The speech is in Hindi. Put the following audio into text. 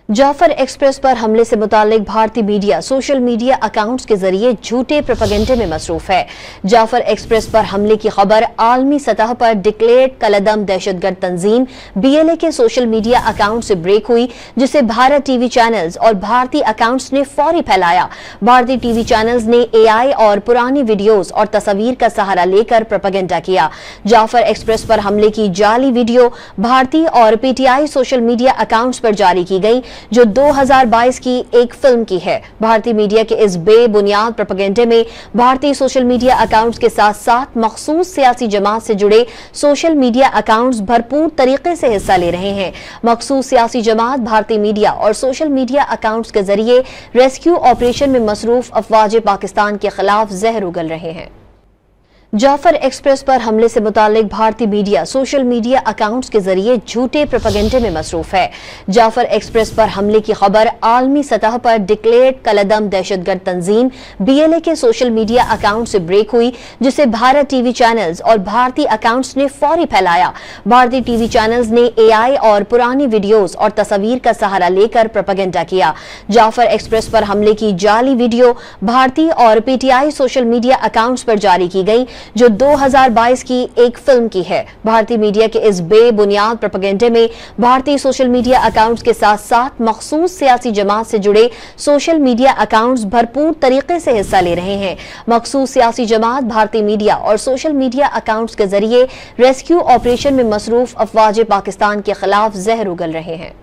जाफर एक्सप्रेस पर हमले से मुतालिक भारतीय मीडिया सोशल मीडिया अकाउंट्स के जरिए झूठे प्रोपेगेंडे में मसरूफ है। जाफर एक्सप्रेस पर हमले की खबर आलमी सतह पर डिक्लेयर्ड कलदम दहशतगर्द तंजीम BLA के सोशल मीडिया अकाउंट से ब्रेक हुई, जिसे भारत टीवी चैनल्स और भारतीय अकाउंट्स ने फौरी फैलाया। भारतीय टीवी चैनल्स ने AI और पुरानी वीडियोज और तस्वीर का सहारा लेकर प्रोपेगेंडा किया। जाफर एक्सप्रेस पर हमले की जाली वीडियो भारतीय और PTI सोशल मीडिया अकाउंट्स पर जारी की गई, जो 2022 की एक फिल्म की है। भारतीय मीडिया के इस बेबुनियाद प्रोपेगेंडे में भारतीय सोशल मीडिया अकाउंट्स के साथ साथ मखसूस सियासी जमात से जुड़े सोशल मीडिया अकाउंट्स भरपूर तरीके से हिस्सा ले रहे हैं। मखसूस सियासी जमात भारतीय मीडिया और सोशल मीडिया अकाउंट्स के जरिए रेस्क्यू ऑपरेशन में मसरूफ अफवाज पाकिस्तान के खिलाफ जहर उगल रहे हैं। जाफर एक्सप्रेस पर हमले से मुतालिक भारतीय मीडिया सोशल मीडिया अकाउंट्स के जरिए झूठे प्रोपेगेंडे में मसरूफ है। जाफर एक्सप्रेस पर हमले की खबर आलमी सतह पर डिक्लेयर्ड कलदम दहशतगर्द तंजीम BLA के सोशल मीडिया अकाउंट से ब्रेक हुई, जिसे भारत टीवी चैनल्स और भारतीय अकाउंट्स ने फौरी फैलाया। भारतीय टीवी चैनल्स ने AI और पुरानी वीडियोज और तस्वीर का सहारा लेकर प्रोपेगेंडा किया। जाफर एक्सप्रेस पर हमले की जाली वीडियो भारतीय और PTI सोशल मीडिया अकाउंट्स पर जारी की गई, जो 2022 की एक फिल्म की है। भारतीय मीडिया के इस बेबुनियाद प्रोपेगेंडे में भारतीय सोशल मीडिया अकाउंट्स के साथ साथ मखसूस सियासी जमात से जुड़े सोशल मीडिया अकाउंट्स भरपूर तरीके से हिस्सा ले रहे हैं। मखसूस सियासी जमात भारतीय मीडिया और सोशल मीडिया अकाउंट्स के जरिए रेस्क्यू ऑपरेशन में मसरूफ अफवाज पाकिस्तान के खिलाफ जहर उगल रहे हैं।